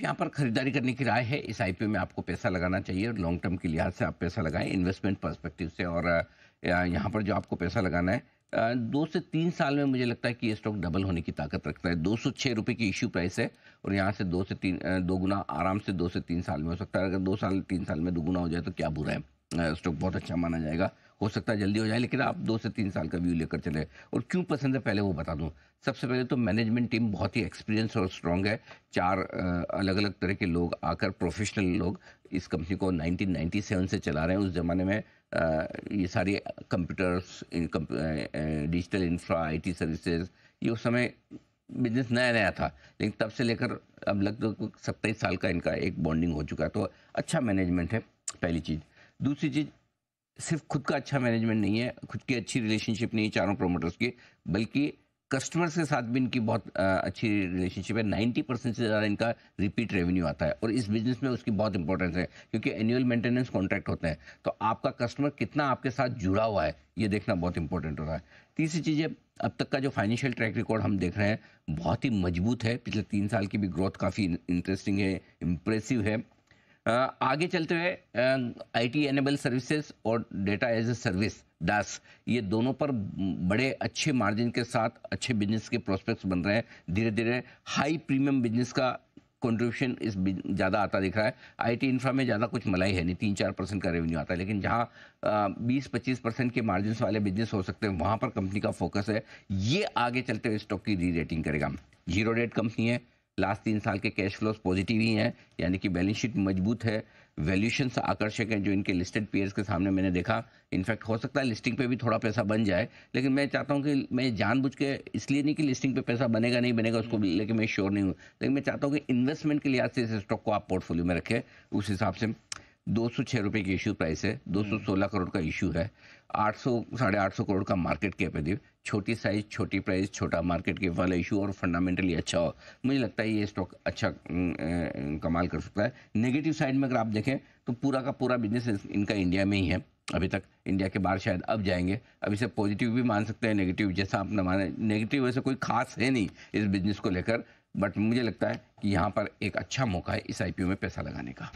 यहाँ पर खरीदारी करने की राय है, इस आईपीओ में आपको पैसा लगाना चाहिए और लॉन्ग टर्म के लिहाज से आप पैसा लगाएं इन्वेस्टमेंट पर्सपेक्टिव से। और यहाँ पर जो आपको पैसा लगाना है 2 से 3 साल में मुझे लगता है कि ये स्टॉक डबल होने की ताकत रखता है। 206 रुपये की इश्यू प्राइस है और यहाँ से 2 गुना आराम से 2 से 3 साल में हो सकता है। अगर 2 साल 3 साल में दोगुना हो जाए तो क्या बुरा है, स्टॉक बहुत अच्छा माना जाएगा। हो सकता है जल्दी हो जाए, लेकिन आप 2 से 3 साल का व्यू लेकर चले। और क्यों पसंद है पहले वो बता दूं। सबसे पहले तो मैनेजमेंट टीम बहुत ही एक्सपीरियंस और स्ट्रांग है। 4 अलग अलग तरह के लोग आकर, प्रोफेशनल लोग इस कंपनी को 1997 से चला रहे हैं। उस ज़माने में ये सारी computers, digital infra, IT services, ये उस समय बिजनेस नया नया था, लेकिन तब से लेकर अब लगभग 27 साल का इनका एक बॉन्डिंग हो चुका है। तो अच्छा मैनेजमेंट है, पहली चीज़। दूसरी चीज़, सिर्फ खुद का अच्छा मैनेजमेंट नहीं है, खुद की अच्छी रिलेशनशिप नहीं है चारों प्रोमोटर्स की, बल्कि कस्टमर्स के साथ भी इनकी बहुत अच्छी रिलेशनशिप है। 90% से ज़्यादा इनका रिपीट रेवेन्यू आता है और इस बिज़नेस में उसकी बहुत इंपॉर्टेंस है, क्योंकि एनुअल मेंटेनेंस कॉन्ट्रैक्ट होते हैं। तो आपका कस्टमर कितना आपके साथ जुड़ा हुआ है, ये देखना बहुत इंपॉर्टेंट होता है। तीसरी चीज़ है, अब तक का जो फाइनेंशियल ट्रैक रिकॉर्ड हम देख रहे हैं बहुत ही मजबूत है। पिछले 3 साल की भी ग्रोथ काफ़ी इंटरेस्टिंग है, इम्प्रेसिव है। आगे चलते हुए आईटी एनेबल सर्विसेज और data as a service DaaS, ये दोनों पर बड़े अच्छे मार्जिन के साथ अच्छे बिजनेस के प्रोस्पेक्ट्स बन रहे हैं। धीरे धीरे हाई प्रीमियम बिजनेस का कंट्रीब्यूशन इस ज़्यादा आता दिख रहा है। आईटी इंफ्रा में ज़्यादा कुछ मलाई है नहीं, 3-4% का रेवेन्यू आता है, लेकिन जहाँ 20-25% के मार्जिन वाले बिजनेस हो सकते हैं वहाँ पर कंपनी का फोकस है। ये आगे चलते हुए स्टॉक की री रेटिंग करेगा। जीरो डेट कंपनी है, लास्ट 3 साल के कैश फ्लोज पॉजिटिव ही हैं, यानी कि बैलेंस शीट मजबूत है। वैल्यूएशंस आकर्षक हैं जो इनके लिस्टेड पेयर्स के सामने मैंने देखा। इनफैक्ट हो सकता है लिस्टिंग पे भी थोड़ा पैसा बन जाए, लेकिन मैं चाहता हूं कि मैं जानबूझ के, इसलिए नहीं कि लिस्टिंग पे पैसा बनेगा नहीं बनेगा उसको लेके मैं श्योर नहीं हूं, लेकिन मैं चाहता हूं कि इन्वेस्टमेंट के लिहाज से इस स्टॉक को आप पोर्टफोलियो में रखें। उस हिसाब से 206 रुपये की इशू प्राइस है, 216 करोड़ का इशू है, 800 850 करोड़ का मार्केट कैप है। छोटी साइज, छोटी प्राइस, छोटा मार्केट कैप वाला इशू और फंडामेंटली अच्छा हो, मुझे लगता है ये स्टॉक अच्छा कमाल कर सकता है। नेगेटिव साइड में अगर आप देखें तो पूरा का पूरा बिजनेस इनका इंडिया में ही है अभी तक, इंडिया के बाहर शायद अब जाएंगे। अब इसे पॉजिटिव भी मान सकते हैं, नेगेटिव जैसा आपने माना। नेगेटिव वैसे कोई खास है नहीं इस बिजनेस को लेकर, बट मुझे लगता है कि यहाँ पर एक अच्छा मौका है इस आईपीओ में पैसा लगाने का।